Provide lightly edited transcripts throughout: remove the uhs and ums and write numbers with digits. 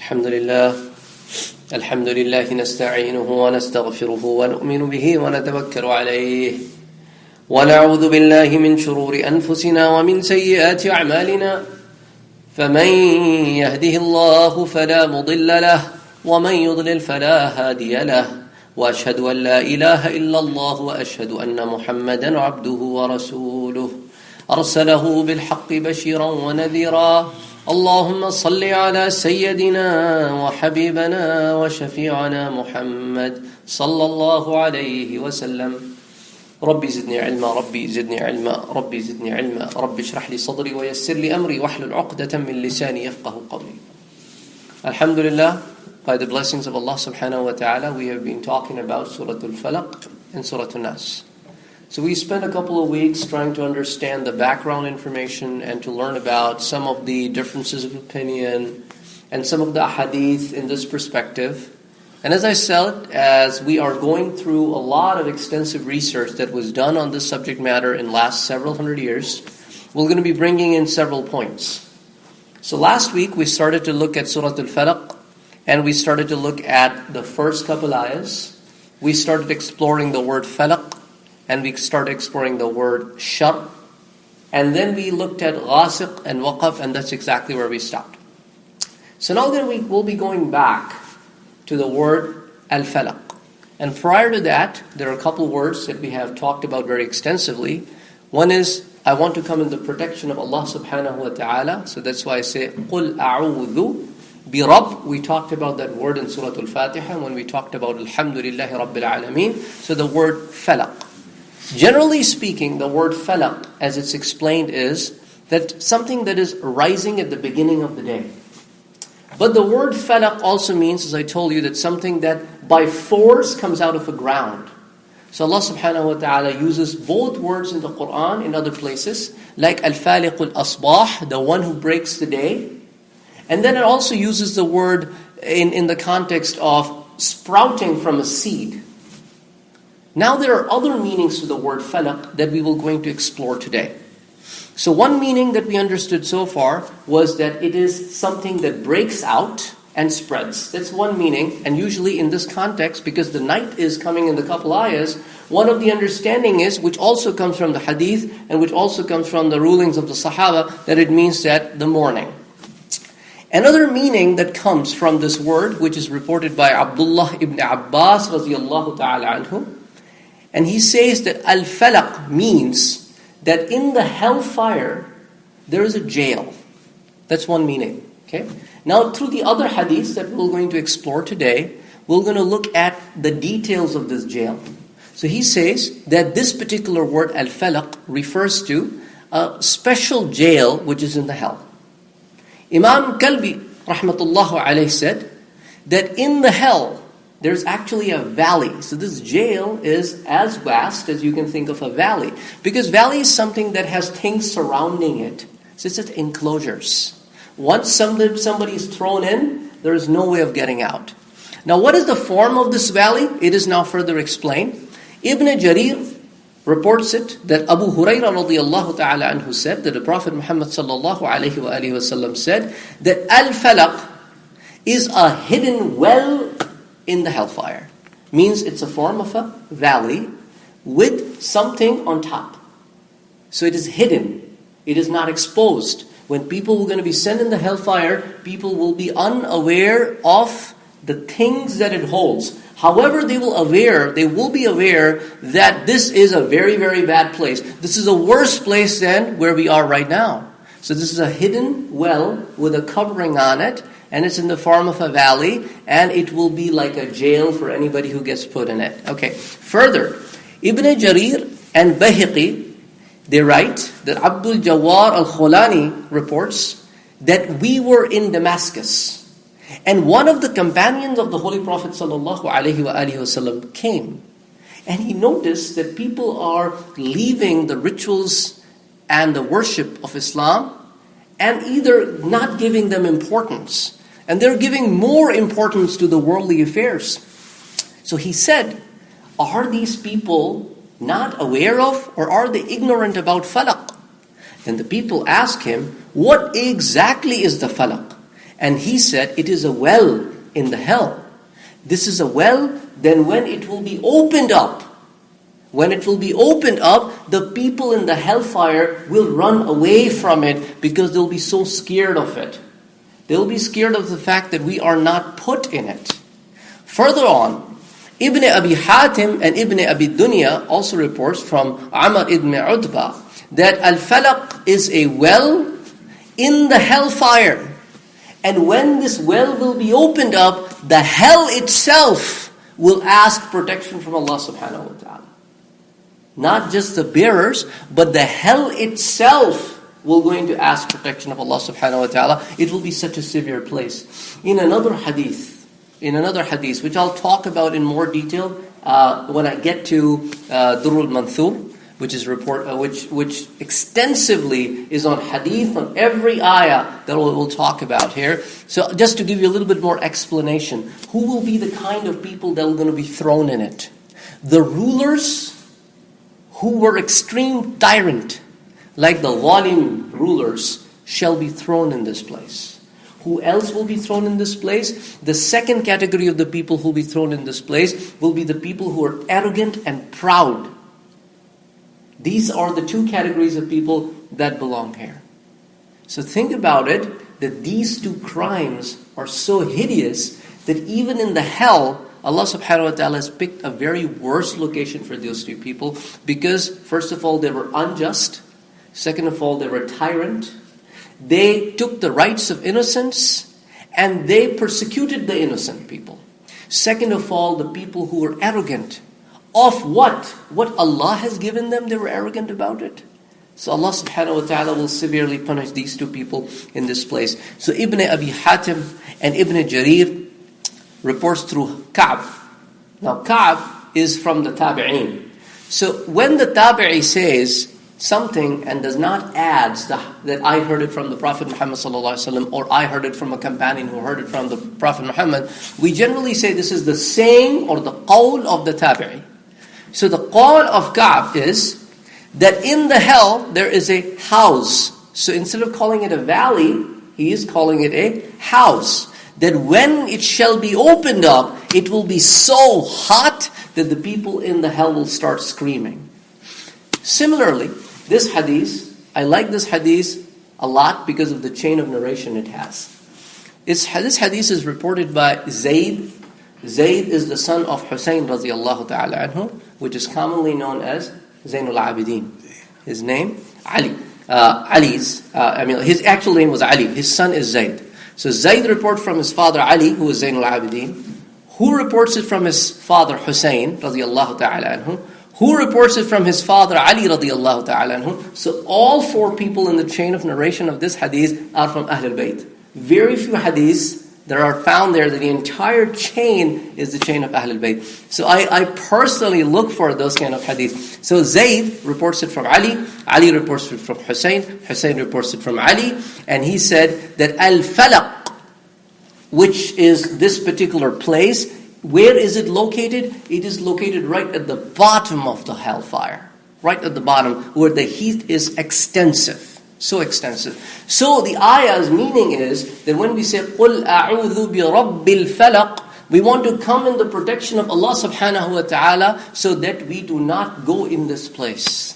الحمد لله نستعينه ونستغفره ونؤمن به ونتوكل عليه ونعوذ بالله من شرور أنفسنا ومن سيئات أعمالنا فمن يهده الله فلا مضل له ومن يضلل فلا هادي له وأشهد أن لا إله إلا الله وأشهد أن محمدا عبده ورسوله أرسله بالحق بشيرا ونذيرا اللهم صل على سيدنا وحبيبنا وشفيعنا محمد صلى الله عليه وسلم ربي زدني علما ربي زدني علما ربي زدني علما ربي اشرح لي صدري ويسر لي أمري واحلل عقدة من لساني يفقه قولي. Alhamdulillah, by the blessings of Allah subhanahu wa ta'ala, we have been talking about Surah Al Falaq and Surah Al Nas. So we spent a couple of weeks trying to understand the background information and to learn about some of the differences of opinion and some of the hadith in this perspective. And as I said, as we are going through a lot of extensive research that was done on this subject matter in last several hundred years, we're going to be bringing in several points. So last week we started to look at Surah Al Falaq and we started to look at the first couple ayahs. We started exploring the word falaq. And we started exploring the word shar. And then we looked at ghasiq and waqaf, and that's exactly where we stopped. So now we'll be going back to the word al-falaq. And prior to that, there are a couple words that we have talked about very extensively. One is, I want to come in the protection of Allah subhanahu wa ta'ala. So that's why I say, قُلْ أَعُوذُ بِرَبِّ. We talked about that word in Surah Al-Fatiha when we talked about Alhamdulillahi Rabbil Alameen. So the word falaq. Generally speaking, the word falaq, as it's explained, is that something that is rising at the beginning of the day. But the word falaq also means, as I told you, that something that by force comes out of the ground. So Allah subhanahu wa ta'ala uses both words in the Quran in other places, like al-faliqul asbah, the one who breaks the day. And then it also uses the word in the context of sprouting from a seed. Now there are other meanings to the word falaq that we will going to explore today. So one meaning that we understood so far was that it is something that breaks out and spreads. That's one meaning, and usually in this context, because the night is coming in the couple ayahs, one of the understanding is, which also comes from the hadith, and which also comes from the rulings of the Sahaba, that it means that the morning. Another meaning that comes from this word, which is reported by Abdullah ibn Abbas radiyallahu ta'ala anhu, and he says that al-falaq means that in the hellfire, there is a jail. That's one meaning. Okay. Now, through the other hadiths that we're going to explore today, we're going to look at the details of this jail. So he says that this particular word al-falaq refers to a special jail which is in the hell. Imam Kalbi rahmatullah alayhi said that in the hell, there's actually a valley. So this jail is as vast as you can think of a valley. Because valley is something that has things surrounding it. So it's enclosures. Once somebody is thrown in, there is no way of getting out. Now what is the form of this valley? It is now further explained. Ibn Jarir reports it that Abu Hurairah radiyallahu ta'ala anhu said that the Prophet Muhammad sallallahu alayhi wa alihi wasallam said that al-falaq is a hidden well in the hellfire. Means it's a form of a valley with something on top. So it is hidden. It is not exposed. When people are going to be sent in the hellfire, people will be unaware of the things that it holds. However, they will be aware that this is a very, very bad place. This is a worse place than where we are right now. So this is a hidden well with a covering on it, and it's in the form of a valley, and it will be like a jail for anybody who gets put in it. Okay. Further, Ibn Jarir and Bahiqi, they write that Abdul Jawar al-Khulani reports that we were in Damascus, and one of the companions of the Holy Prophet sallallahu alaihi wasallam came, and he noticed that people are leaving the rituals and the worship of Islam and either not giving them importance, and they're giving more importance to the worldly affairs. So he said, are these people not aware of, or are they ignorant about falaq? Then the people ask him, what exactly is the falaq? And he said, it is a well in the hell. This is a well, then when it will be opened up, the people in the hellfire will run away from it because they'll be so scared of it. They'll be scared of the fact that we are not put in it. Further on, Ibn Abi Hatim and Ibn Abi Dunya also reports from Amr ibn Utbah that Al Falaq is a well in the hellfire. And when this well will be opened up, the hell itself will ask protection from Allah subhanahu wa ta'ala. Not just the bearers, but the hell itself will going to ask protection of Allah subhanahu wa ta'ala. It will be such a severe place. In another hadith, which I'll talk about in more detail when I get to Durrul Manthur, which extensively is on hadith, on every ayah that we'll talk about here. So just to give you a little bit more explanation, who will be the kind of people that are going to be thrown in it? The rulers who were extreme tyrant, like the Walim rulers, shall be thrown in this place. Who else will be thrown in this place? The second category of the people who will be thrown in this place will be the people who are arrogant and proud. These are the two categories of people that belong here. So think about it, that these two crimes are so hideous that even in the hell, Allah subhanahu wa ta'ala has picked a very worst location for those two people because, first of all, they were unjust. Second of all, they were tyrant. They took the rights of innocence and they persecuted the innocent people. Second of all, the people who were arrogant. Of what? What Allah has given them, they were arrogant about it. So Allah subhanahu wa ta'ala will severely punish these two people in this place. So Ibn Abi Hatim and Ibn Jarir reports through Ka'b. Now Ka'b is from the Tabi'een. So when the Tabi'i says something and does not add that I heard it from the Prophet Muhammad sallallahu alaihi wasallam, or I heard it from a companion who heard it from the Prophet Muhammad, we generally say this is the saying or the qawl of the Tabi'i. So the qawl of Ka'b is that in the hell there is a house. So instead of calling it a valley, he is calling it a house. That when it shall be opened up, it will be so hot that the people in the hell will start screaming. Similarly, this hadith, I like this hadith a lot because of the chain of narration it has. This hadith is reported by Zayd. Zayd is the son of Hussein radiallahu ta'ala anhu, which is commonly known as Zainul Abidin. His name, Ali. His actual name was Ali. His son is Zayd. So Zayd reports from his father Ali, who is Zainul Abidin, who reports it from his father Hussein radiallahu ta'ala anhu, who reports it from his father Ali radiallahu ta'ala anhu. So all four people in the chain of narration of this hadith are from Ahlul Bayt. Very few hadiths that are found there that the entire chain is the chain of Ahlul Bayt. So I personally look for those kind of hadith. So Zayd reports it from Ali, Ali reports it from Hussein, Hussein reports it from Ali, and he said that Al Falaq, which is this particular place, where is it located? It is located right at the bottom of the hellfire. Right at the bottom, where the heat is extensive. So extensive. So the ayah's meaning is that when we say قُلْ أَعُوذُ بِرَبِّ الْفَلَقِ, we want to come in the protection of Allah subhanahu wa ta'ala so that we do not go in this place.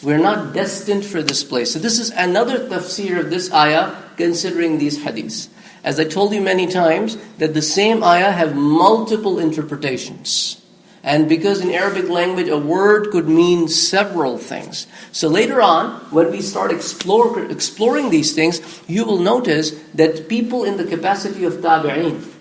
We're not destined for this place. So this is another tafsir of this ayah considering these hadiths. As I told you many times, that the same ayah have multiple interpretations. And because in Arabic language, a word could mean several things. So later on, when we start exploring these things, you will notice that people in the capacity of tabi'een,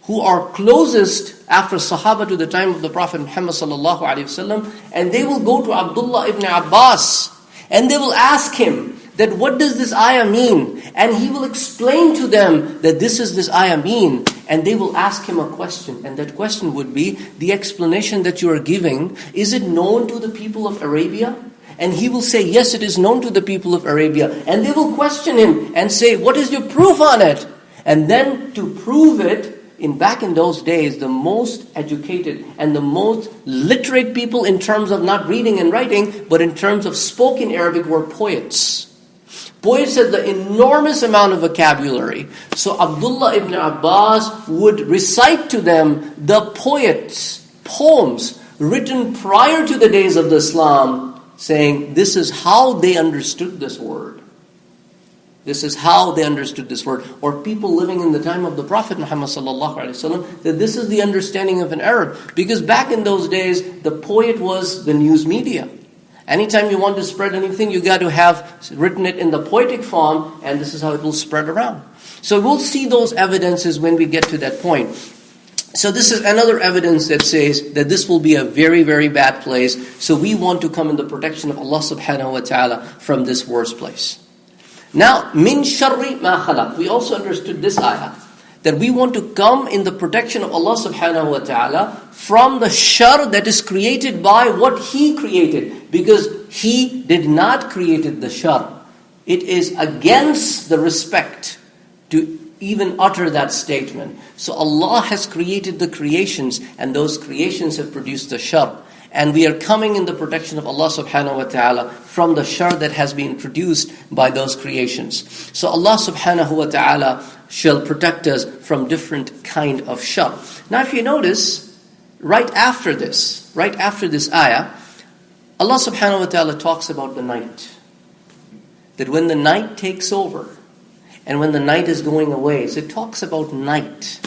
who are closest after Sahaba to the time of the Prophet Muhammad sallallahu alaihi wasallam, and they will go to Abdullah ibn Abbas, and they will ask him that what does this ayah mean? And he will explain to them that this ayah mean. And they will ask him a question. And that question would be, the explanation that you are giving, is it known to the people of Arabia? And he will say, yes, it is known to the people of Arabia. And they will question him and say, what is your proof on it? And then to prove it, back in those days, the most educated and the most literate people in terms of not reading and writing, but in terms of spoken Arabic were poets. Poets had the enormous amount of vocabulary. So Abdullah ibn Abbas would recite to them the poems written prior to the days of the Islam, saying this is how they understood this word. This is how they understood this word. Or people living in the time of the Prophet Muhammad sallallahu alaihi wasallam, that this is the understanding of an Arab. Because back in those days, the poet was the news media. Anytime you want to spread anything, you got to have written it in the poetic form, and this is how it will spread around. So we'll see those evidences when we get to that point. So this is another evidence that says that this will be a very, very bad place. So we want to come in the protection of Allah subhanahu wa ta'ala from this worst place. Now, min sharri ma khalaq. We also understood this ayah, that we want to come in the protection of Allah subhanahu wa ta'ala from the shar that is created by what He created. Because He did not create the shar. It is against the respect to even utter that statement. So Allah has created the creations, and those creations have produced the shar. And we are coming in the protection of Allah subhanahu wa ta'ala from the shar that has been produced by those creations. So Allah subhanahu wa ta'ala shall protect us from different kind of shar. Now if you notice, right after this ayah, Allah subhanahu wa ta'ala talks about the night. That when the night takes over, and when the night is going away, so it talks about night.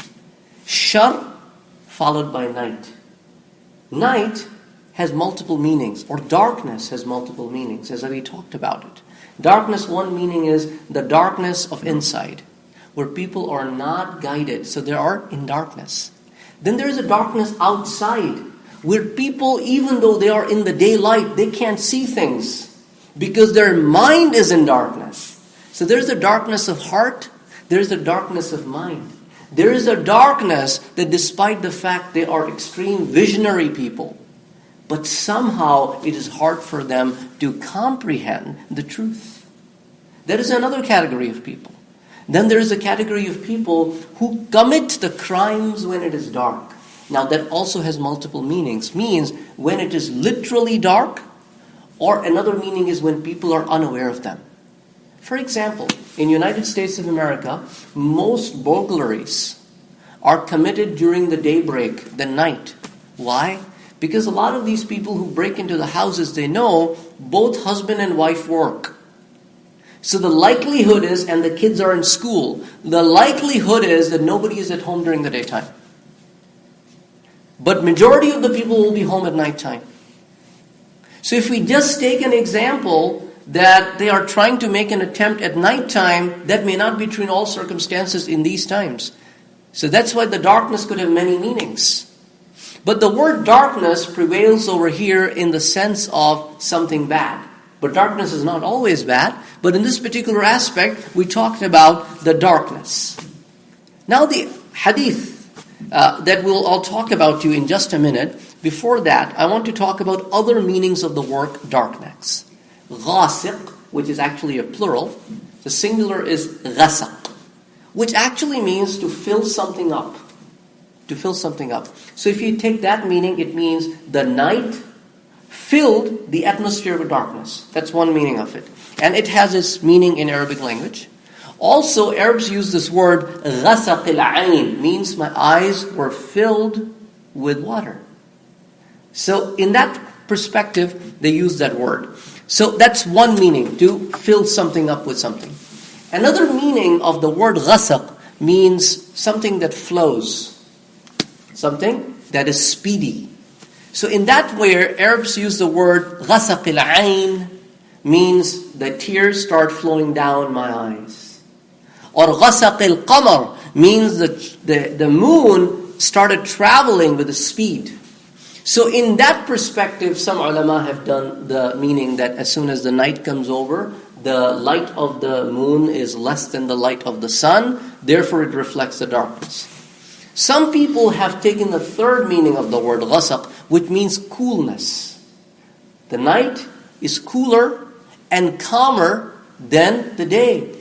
Shar followed by night. Night has multiple meanings, or darkness has multiple meanings, as we talked about it. Darkness, one meaning is the darkness of inside, where people are not guided, so they are in darkness. Then there is a darkness outside, where people, even though they are in the daylight, they can't see things, because their mind is in darkness. So there's a darkness of heart, there's a darkness of mind. There is a darkness that despite the fact they are extreme visionary people, but somehow it is hard for them to comprehend the truth. That is another category of people. Then there is a category of people who commit the crimes when it is dark. Now that also has multiple meanings. Means when it is literally dark, or another meaning is when people are unaware of them. For example, in United States of America, most burglaries are committed during the daybreak, the night. Why? Because a lot of these people who break into the houses, they know both husband and wife work. So the likelihood is, and the kids are in school, the likelihood is that nobody is at home during the daytime. But majority of the people will be home at nighttime. So if we just take an example that they are trying to make an attempt at nighttime, that may not be true in all circumstances in these times. So that's why the darkness could have many meanings. But the word darkness prevails over here in the sense of something bad. But darkness is not always bad. But in this particular aspect, we talked about the darkness. Now the hadith that I'll talk about to you in just a minute. Before that, I want to talk about other meanings of the word darkness. Ghasiq, which is actually a plural. The singular is ghasaq, which actually means to fill something up. To fill something up. So if you take that meaning, it means the night filled the atmosphere with darkness. That's one meaning of it. And it has its meaning in Arabic language. Also, Arabs use this word ghasaq al-ayn, means my eyes were filled with water. So in that perspective, they use that word. So that's one meaning, to fill something up with something. Another meaning of the word ghasaq means something that flows. Something that is speedy. So in that way, Arabs use the word ghasaq al-ayn, means the tears start flowing down my eyes. Or ghasaq al-qamar means the moon started traveling with a speed. So in that perspective, some ulama have done the meaning that as soon as the night comes over, the light of the moon is less than the light of the sun, therefore it reflects the darkness. Some people have taken the third meaning of the word ghasaq, which means coolness. The night is cooler and calmer than the day.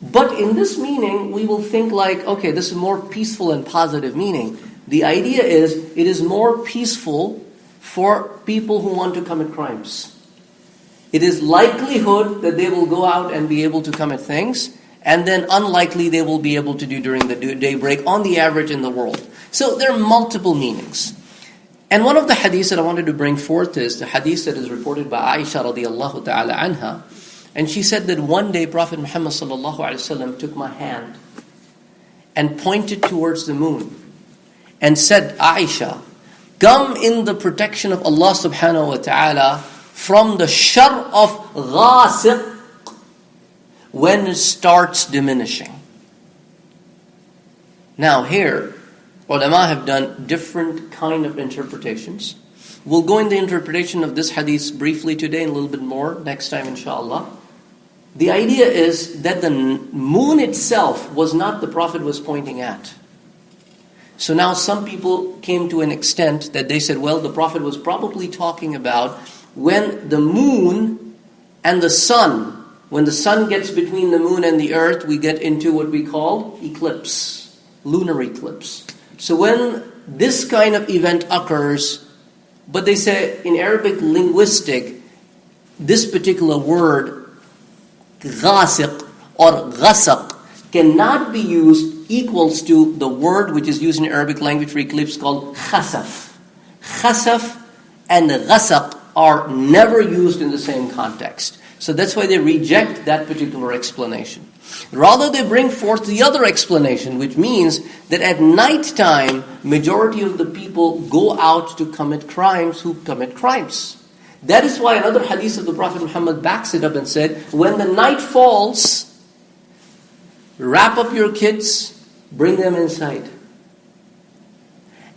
But in this meaning, we will think like, okay, this is more peaceful and positive meaning. The idea is, it is more peaceful for people who want to commit crimes. It is likelihood that they will go out and be able to commit things, and then unlikely they will be able to do during the daybreak on the average in the world. So there are multiple meanings. And one of the hadiths that I wanted to bring forth is the hadith that is reported by Aisha radiallahu ta'ala anha. And she said that one day Prophet Muhammad sallallahu alaihi wasallam took my hand and pointed towards the moon and said, Aisha, come in the protection of Allah subhanahu wa ta'ala from the shar of ghasiq when it starts diminishing. Now here, ulama have done different kind of interpretations. We'll go in the interpretation of this hadith briefly today and a little bit more next time inshallah. The idea is that the moon itself was not the Prophet was pointing at. So now some people came to an extent that they said, well, the Prophet was probably talking about when the moon and the sun, when the sun gets between the moon and the earth, we get into what we call eclipse, lunar eclipse. So when this kind of event occurs, but they say in Arabic linguistic, this particular word, ghasiq or ghasaq, cannot be used equals to the word which is used in Arabic language for eclipse called khasaf. Khasaf and ghasaq are never used in the same context. So that's why they reject that particular explanation. Rather, they bring forth the other explanation, which means that at night time, majority of the people go out to commit crimes who commit crimes. That is why another hadith of the Prophet Muhammad backs it up and said, when the night falls, wrap up your kids, bring them inside,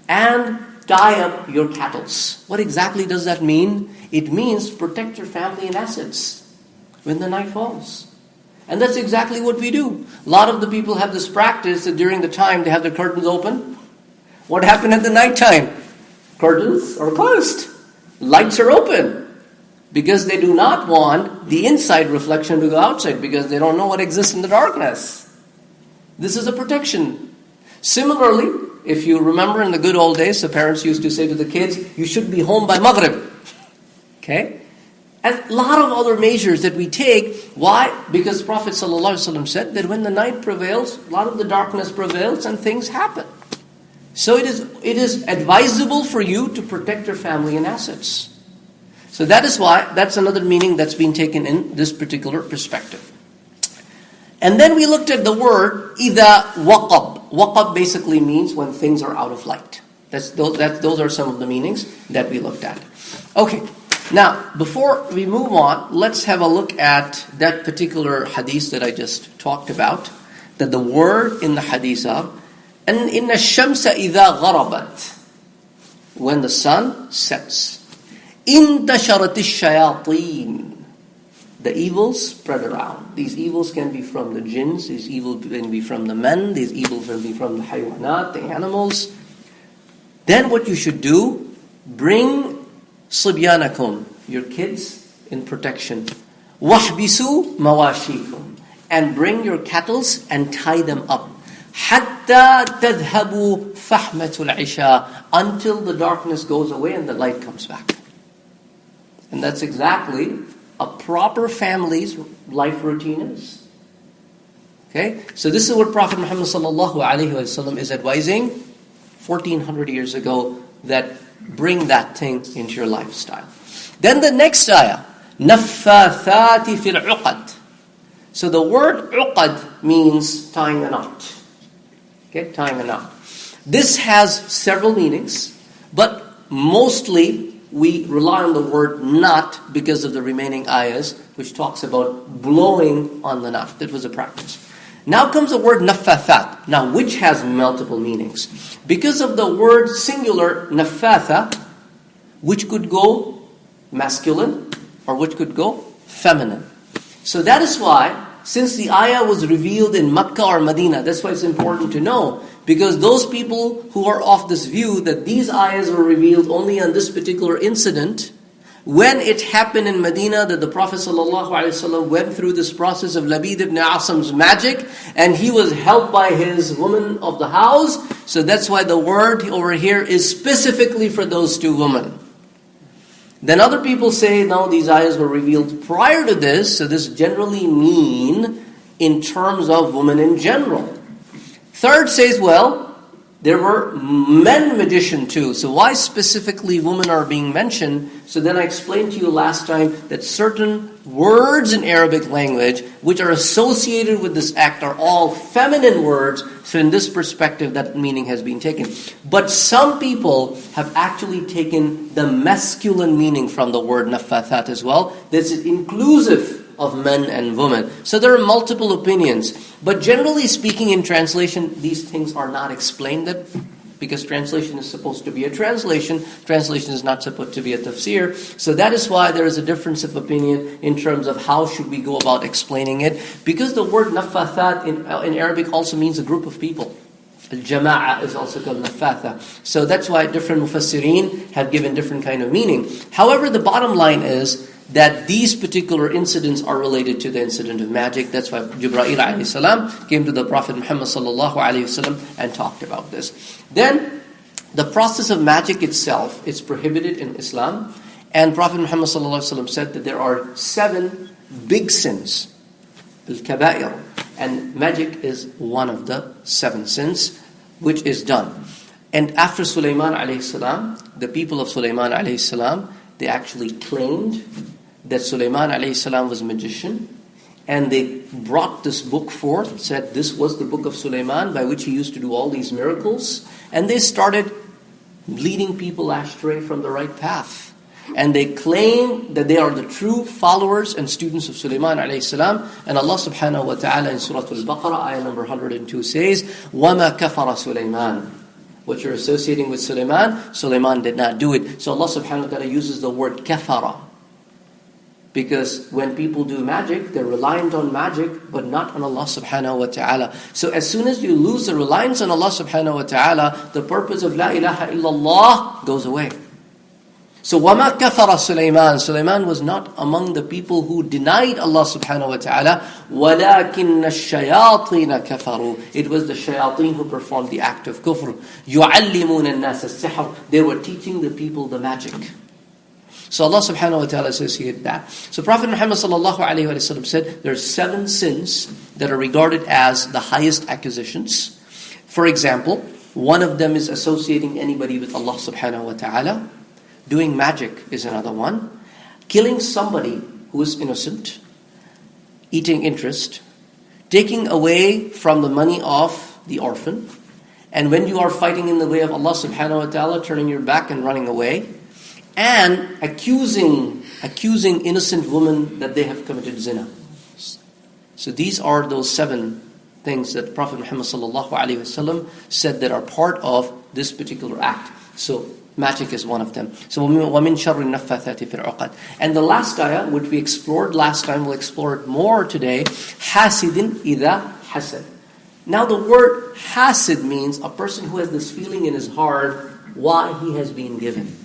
and tie up your cattle. What exactly does that mean? It means protect your family and assets when the night falls. And that's exactly what we do. A lot of the people have this practice that during the time they have their curtains open. What happened at the night time? Curtains are closed. Lights are open. Because they do not want the inside reflection to go outside, because they don't know what exists in the darkness. This is a protection. Similarly, if you remember in the good old days, the parents used to say to the kids, you should be home by Maghrib. Okay? And a lot of other measures that we take. Why? Because Prophet ﷺ said that when the night prevails, a lot of the darkness prevails and things happen. So it is advisable for you to protect your family and assets. So that is why, that's another meaning that's been taken in this particular perspective. And then we looked at the word, إِذَا وَقَبْ. Waqab basically means when things are out of light. Those are some of the meanings that we looked at. Okay, now before we move on, let's have a look at that particular hadith that I just talked about. That the word in the hadith of, and إِنَّ الشَّمْسَ إِذَا غَرَبَتْ. When the sun sets. انتشرت الشياطين. The evils spread around. These evils can be from the jinns, these evils can be from the men, these evils can be from the haywanat, the animals. Then what you should do, bring صبيانكم, your kids, in protection. وَاحْبِسُوا مَوَاشِيكُم, and bring your cattle and tie them up. حَتَّى تَذْهَبُوا فَحْمَةُ الْعِشَاءِ, until the darkness goes away and the light comes back. And that's exactly a proper family's life routine is. Okay? So this is what Prophet Muhammad sallallahu alaihi wasallam is advising 1400 years ago, that bring that thing into your lifestyle. Then the next ayah, نَفَّاثَاتِ فِي الْعُقَدِ. So the word uqad means tying a knot. Okay, tying a knot. This has several meanings, but mostly we rely on the word knot because of the remaining ayahs, which talks about blowing on the knot. That was a practice. Now comes the word naffathat. Now, which has multiple meanings. Because of the word singular naffatha, which could go masculine or which could go feminine. So that is why, since the ayah was revealed in Makkah or Medina, that's why it's important to know. Because those people who are of this view that these ayahs were revealed only on this particular incident, when it happened in Medina that the Prophet ﷺ went through this process of Labid ibn Asam's magic, and he was helped by his woman of the house, so that's why the word over here is specifically for those two women. Then other people say, no, these ayahs were revealed prior to this, so this generally mean in terms of women in general. Third says, well, there were men magician too. So why specifically women are being mentioned? So then I explained to you last time that certain words in Arabic language which are associated with this act are all feminine words. So in this perspective, that meaning has been taken. But some people have actually taken the masculine meaning from the word naffathat as well. This is inclusive of men and women. So there are multiple opinions. But generally speaking, in translation, these things are not explained, that because translation is supposed to be a translation. Translation is not supposed to be a tafsir. So that is why there is a difference of opinion in terms of how should we go about explaining it. Because the word naffathat in Arabic also means a group of people. Al-jama'a is also called nafatha. So that's why different mufassirin have given different kind of meaning. However, the bottom line is that these particular incidents are related to the incident of magic. That's why Jibreel alayhi salam came to the Prophet Muhammad sallallahu alayhi wasallam and talked about this. Then, the process of magic itself is prohibited in Islam. And Prophet Muhammad sallallahu alayhi wasallam said that there are 7 big sins, al-kaba'ir. And magic is one of the 7 sins which is done. And after Sulaiman alayhi salam, the people of Sulaiman alayhi salam, they actually claimed that Sulaiman alayhi salam was a magician, and they brought this book forth, said this was the book of Sulaiman by which he used to do all these miracles, and they started leading people astray from the right path. And they claim that they are the true followers and students of Sulaiman alayhi salam. And Allah subhanahu wa ta'ala in Surah Al Baqarah, ayah number 102 says, وَمَا كَفَرَ Sulaiman. What you're associating with Sulaiman did not do it. So Allah subhanahu wa ta'ala uses the word kafara. Because when people do magic, they're reliant on magic, but not on Allah subhanahu wa ta'ala. So as soon as you lose the reliance on Allah subhanahu wa ta'ala, the purpose of La ilaha illallah goes away. So وَمَا كَفَرَ Sulaiman. Sulaiman was not among the people who denied Allah subhanahu wa ta'ala. وَلَكِنَّ الشَّيَاطِينَ كَفَرُوا. It was the shayateen who performed the act of kufr. يُعَلِّمُونَ النَّاسَ السِّحْرَ. They were teaching the people the magic. So Allah subhanahu wa ta'ala associated that. So Prophet Muhammad sallallahu alayhi wa sallam said there are 7 sins that are regarded as the highest accusations. For example, one of them is associating anybody with Allah subhanahu wa ta'ala. Doing magic is another one. Killing somebody who is innocent. Eating interest. Taking away from the money of the orphan. And when you are fighting in the way of Allah subhanahu wa ta'ala, turning your back and running away. And accusing innocent women that they have committed zina. So these are those 7 things that Prophet Muhammad sallallahu alaihi wasallam said that are part of this particular act. So magic is one of them. So وَمِن شَرِّ النَّفَّاثَاتِ فِي الْعُقَدِ. And the last ayah, which we explored last time, we'll explore it more today. حَاسِدٍ إِذَا حَسَدٍ. Now the word hasid means a person who has this feeling in his heart why he has been given.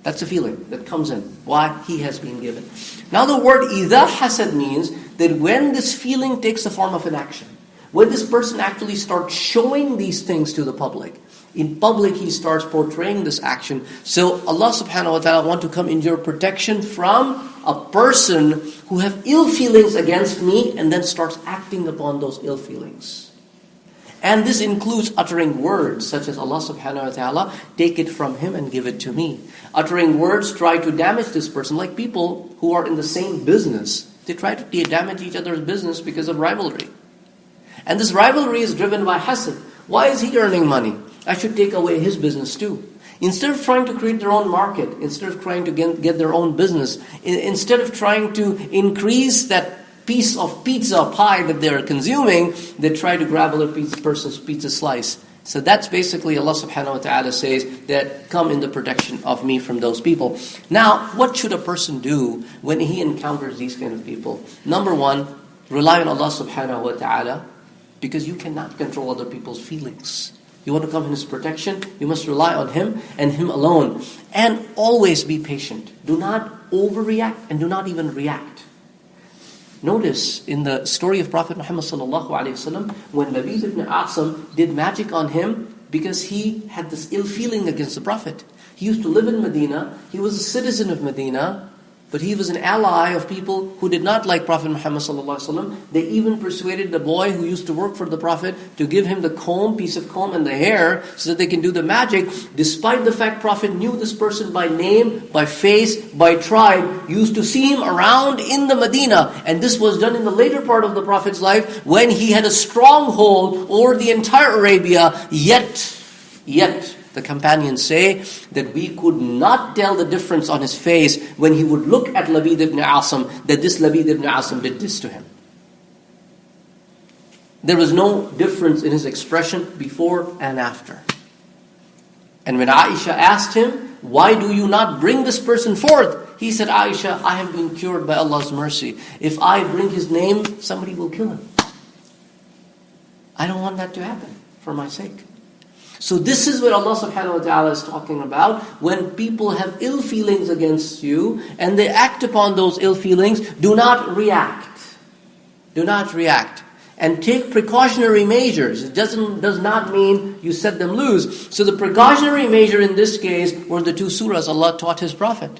That's a feeling that comes in, why he has been given. Now the word إِذَا حَسَدْ means that when this feeling takes the form of an action, when this person actually starts showing these things to the public, in public he starts portraying this action. So Allah subhanahu wa ta'ala want to come in your protection from a person who have ill feelings against me and then starts acting upon those ill feelings. And this includes uttering words such as Allah subhanahu wa ta'ala, take it from him and give it to me. Uttering words try to damage this person, like people who are in the same business. They try to damage each other's business because of rivalry. And this rivalry is driven by hasad. Why is he earning money? I should take away his business too. Instead of trying to create their own market, instead of trying to get their own business, instead of trying to increase that piece of pizza pie that they're consuming, they try to grab other person's pizza slice. So that's basically Allah subhanahu wa ta'ala says that come in the protection of me from those people. Now, what should a person do when he encounters these kind of people? Number 1, rely on Allah subhanahu wa ta'ala, because you cannot control other people's feelings. You want to come in His protection, you must rely on Him and Him alone. And always be patient. Do not overreact and do not even react. Notice in the story of Prophet Muhammad sallallahu alaihi wasallam, when Labid ibn A'sam did magic on him because he had this ill feeling against the Prophet. He used to live in Medina. He was a citizen of Medina. But he was an ally of people who did not like Prophet Muhammad ﷺ. They even persuaded the boy who used to work for the Prophet to give him the piece of comb and the hair so that they can do the magic. Despite the fact Prophet knew this person by name, by face, by tribe, used to see him around in the Medina. And this was done in the later part of the Prophet's life when he had a stronghold over the entire Arabia. Yet, the companions say that we could not tell the difference on his face when he would look at Labid ibn Asim, that this Labid ibn Asim did this to him. There was no difference in his expression before and after. And when Aisha asked him, why do you not bring this person forth? He said, Aisha, I have been cured by Allah's mercy. If I bring his name, somebody will kill him. I don't want that to happen for my sake. So this is what Allah subhanahu wa ta'ala is talking about. When people have ill feelings against you and they act upon those ill feelings, do not react. Do not react. And take precautionary measures. It does not mean you set them loose. So the precautionary measure in this case were the 2 surahs Allah taught His Prophet.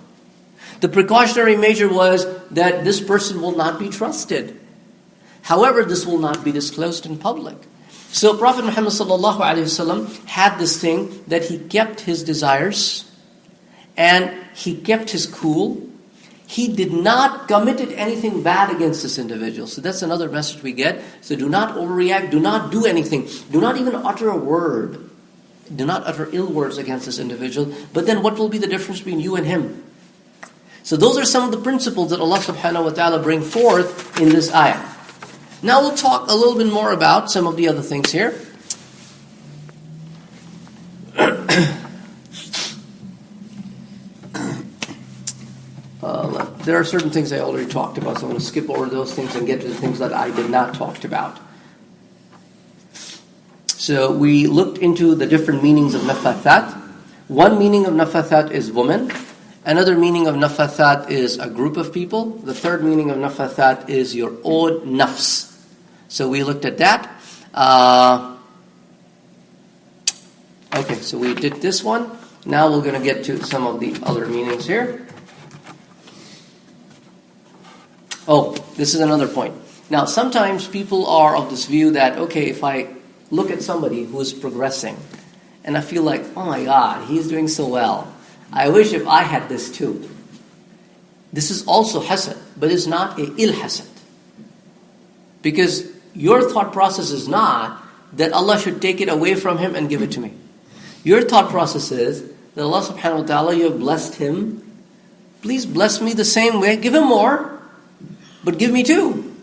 The precautionary measure was that this person will not be trusted. However, this will not be disclosed in public. So Prophet Muhammad ﷺ had this thing that he kept his desires and he kept his cool. He did not commit anything bad against this individual. So that's another message we get. So do not overreact. Do not do anything. Do not even utter a word. Do not utter ill words against this individual. But then what will be the difference between you and him? So those are some of the principles that Allah subhanahu wa ta'ala bring forth in this ayah. Now we'll talk a little bit more about some of the other things here. There are certain things I already talked about, so I'm going to skip over those things and get to the things that I did not talk about. So we looked into the different meanings of nafathat. One meaning of nafathat is woman. Another meaning of nafathat is a group of people. The third meaning of nafathat is your own nafs. So we looked at that. Okay, so we did this one. Now we're going to get to some of the other meanings here. Oh, this is another point. Now, sometimes people are of this view that, okay, if I look at somebody who is progressing, and I feel like, oh my God, he's doing so well. I wish if I had this too. This is also hasad, but it's not a ill hasad. Because your thought process is not that Allah should take it away from him and give it to me. Your thought process is that Allah subhanahu wa ta'ala, you have blessed him. Please bless me the same way. Give him more, but give me too.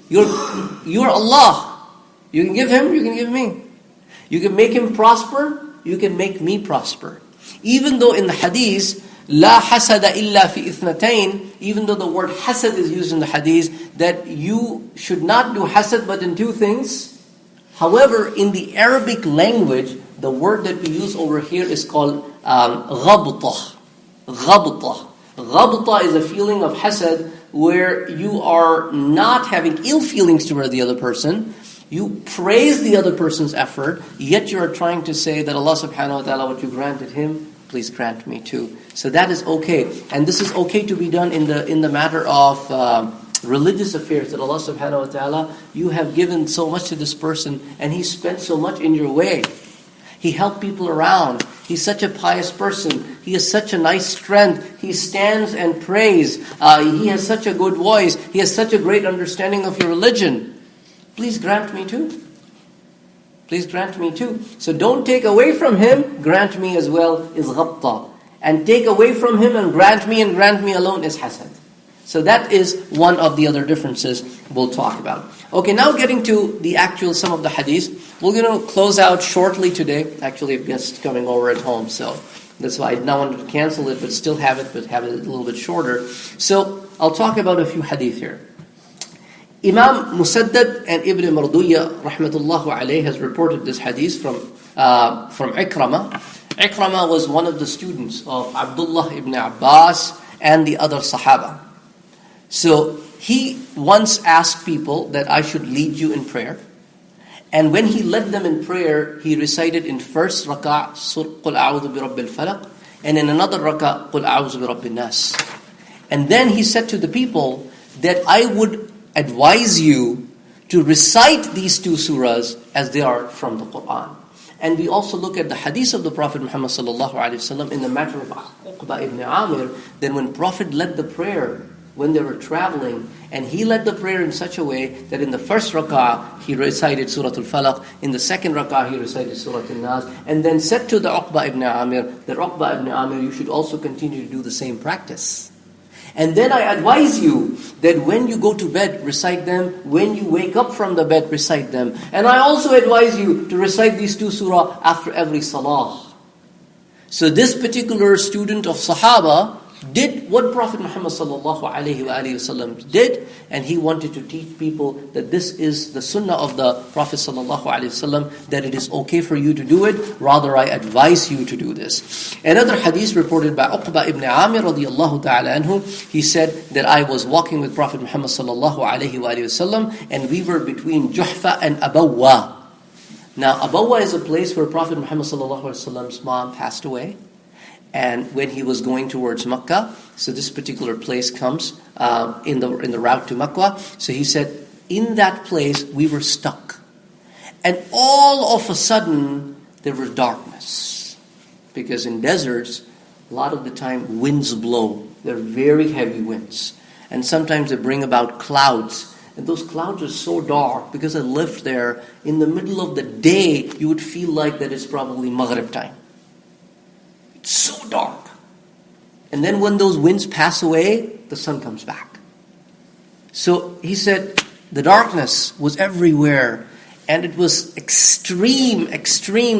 You're Allah. You can give him, you can give me. You can make him prosper, you can make me prosper. Even though in the hadith, La hasada illa fi ithnatayn, even though the word hasad is used in the hadith, that you should not do hasad but in 2 things. However, in the Arabic language, the word that we use over here is called ghabta. Ghabta. Ghabta is a feeling of hasad where you are not having ill feelings toward the other person. You praise the other person's effort, yet you are trying to say that Allah subhanahu wa ta'ala, what you granted him, please grant me too. So that is okay. And this is okay to be done in the matter of religious affairs, that Allah subhanahu wa ta'ala, you have given so much to this person and he spent so much in your way. He helped people around. He's such a pious person. He has such a nice strength. He stands and prays. He has such a good voice. He has such a great understanding of your religion. Please grant me too. Please grant me too. So don't take away from him, grant me as well is ghabta. And take away from him and grant me alone is hasad. So that is one of the other differences we'll talk about. Okay, now getting to the actual some of the hadiths. We're going to close out shortly today. Actually, a guest coming over at home, so that's why I now wanted to cancel it, but still have it, but have it a little bit shorter. So I'll talk about a few hadith here. Imam Musaddad and Ibn Marduyya rahmatullahu alayhi has reported this hadith from Ikramah. Ikramah was one of the students of Abdullah ibn Abbas and the other Sahaba. So he once asked people that I should lead you in prayer. And when he led them in prayer, he recited in first rak'ah, Qul a'udhu bi Rabbil Falaq. And in another rak'ah, قُلْ أَعُوذُ بِرَبِّ النَّاسِ. And then he said to the people that I would advise you to recite these two surahs as they are from the Qur'an. And we also look at the hadith of the Prophet Muhammad sallallahu alaihi wasallam in the matter of Uqba ibn Amir, that when Prophet led the prayer when they were traveling, and he led the prayer in such a way that in the first rak'ah he recited Surah Al Falaq, in the second rak'ah he recited Surah Al Nas, and then said to the Uqba ibn Amir that Uqba ibn Amir, you should also continue to do the same practice. And then I advise you that when you go to bed, recite them. When you wake up from the bed, recite them. And I also advise you to recite these two surah after every salah. So this particular student of Sahaba did what Prophet Muhammad sallallahu alaihi wasallam did, and he wanted to teach people that this is the sunnah of the Prophet sallallahu alaihi wasallam, that it is okay for you to do it. Rather, I advise you to do this. Another hadith reported by Uqba ibn Amir radiyallahu ta'ala anhu, he said that I was walking with Prophet Muhammad sallallahu alaihi wasallam, and we were between Juhfa and Abawwa. Now, Abawwa is a place where Prophet Muhammad sallallahu alaihi wasallam's mom passed away. And when he was going towards Makkah, so this particular place comes in the route to Makkah. So he said, in that place we were stuck. And all of a sudden, there was darkness. Because in deserts, a lot of the time winds blow. They're very heavy winds. And sometimes they bring about clouds. And those clouds are so dark, because I lived there, in the middle of the day, you would feel like that it's probably Maghrib time. So dark. And then when those winds pass away, the sun comes back. So he said the darkness was everywhere, and it was extreme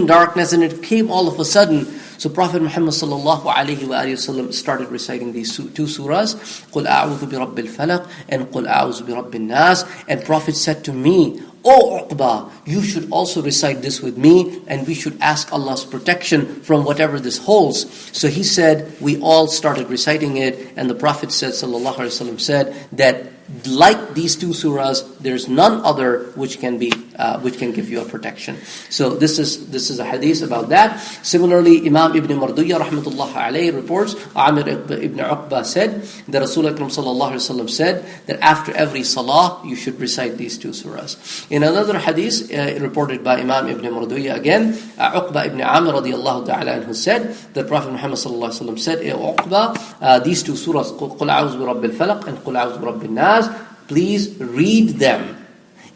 darkness, and it came all of a sudden. So Prophet Muhammad sallallahu alaihi wasallam started reciting these two surahs, قُلْ أَعُوذُ بِرَبِّ الْفَلَقِ and قُلْ أَعُوذُ بِرَبِّ النَّاسِ. And Prophet said to me, "O Uqba, you should also recite this with me, and we should ask Allah's protection from whatever this holds." So he said, we all started reciting it, and the Prophet said, sallallahu alaihi wasallam said that like these two surahs, there's none other which can give you a protection. So this is a hadith about that. Similarly, Imam Ibn Marduyya rahmatullah alayhi reports, Amir ibn Uqba said that Rasulullah sallallahu alaihi wasallam said that after every salah you should recite these two surahs. In another hadith reported by Imam Ibn Marduyya again, Uqba ibn Amir radiyallahu ta'ala anhu said that Prophet Muhammad sallallahu alaihi wasallam said, Uqba, these two surahs, قُلْ أَعُوذُ بِرَبِّ الْفَلَقِ and قُلْ أَعُوذُ بِرَبِّ النَّاسِ, please read them.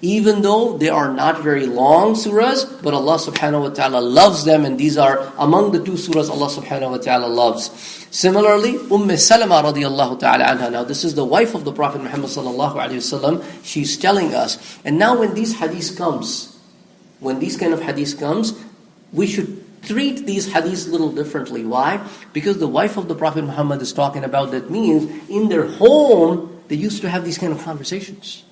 Even though they are not very long surahs, but Allah subhanahu wa ta'ala loves them, and these are among the two surahs Allah subhanahu wa ta'ala loves. Similarly, Salama radiyallahu ta'ala anha, now this is the wife of the Prophet Muhammad sallallahu alayhi wasallam, she's telling us, and now when these kind of hadith comes, we should treat these hadiths a little differently. Why? Because the wife of the Prophet Muhammad is talking about, that means in their home, they used to have these kind of conversations.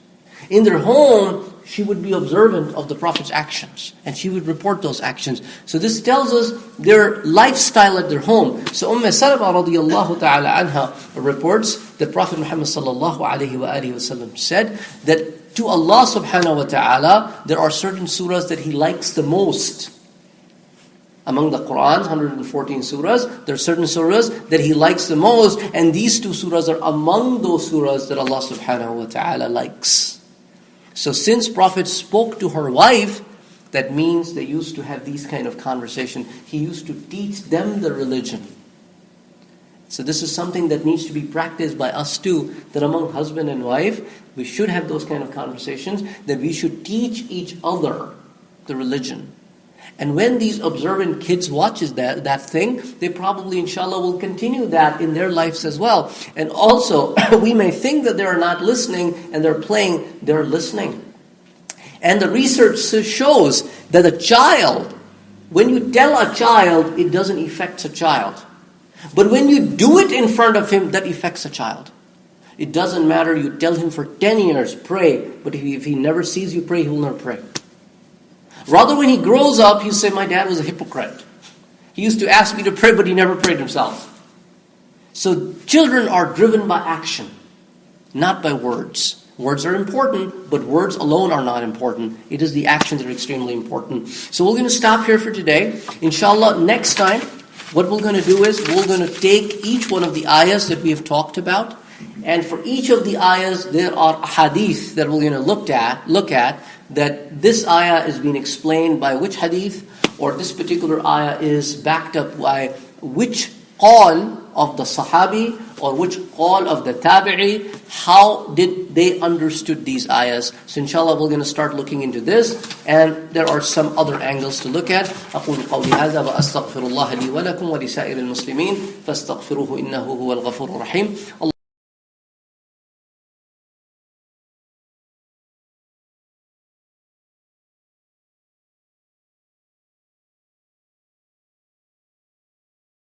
In their home, she would be observant of the Prophet's actions, and she would report those actions. So this tells us their lifestyle at their home. So Salama radiyallahu ta'ala anha reports that Prophet Muhammad sallallahu alayhi wa alihi wasallam said that to Allah subhanahu wa ta'ala, there are certain surahs that He likes the most. Among the Quran's 114 surahs, there are certain surahs that He likes the most, and these two surahs are among those surahs that Allah subhanahu wa ta'ala likes. So since Prophet spoke to her wife, that means they used to have these kind of conversation. He used to teach them the religion. So this is something that needs to be practiced by us too, that among husband and wife, we should have those kind of conversations, that we should teach each other the religion. And when these observant kids watches that thing, they probably, inshallah, will continue that in their lives as well. And also, we may think that they're not listening and they're playing, they're listening. And the research shows that a child, when you tell a child, it doesn't affect a child. But when you do it in front of him, that affects a child. It doesn't matter, you tell him for 10 years, pray, but if he never sees you pray, he will never pray. Rather, when he grows up, he'll say, my dad was a hypocrite. He used to ask me to pray, but he never prayed himself. So children are driven by action, not by words. Words are important, but words alone are not important. It is the actions that are extremely important. So we're going to stop here for today. Inshallah, next time, what we're going to do is we're going to take each one of the ayahs that we have talked about, and for each of the ayahs there are hadith that we're going to look at that this ayah is being explained by which hadith, or this particular ayah is backed up by which qawl of the sahabi or which qawl of the tabi'i. How did they understood these ayahs? So inshallah we're going to start looking into this, and there are some other angles to look at. أقول قولي هذا وأستغفر الله لي ولكم ولسائر المسلمين فاستغفروه إنه هو الغفور الرحيم.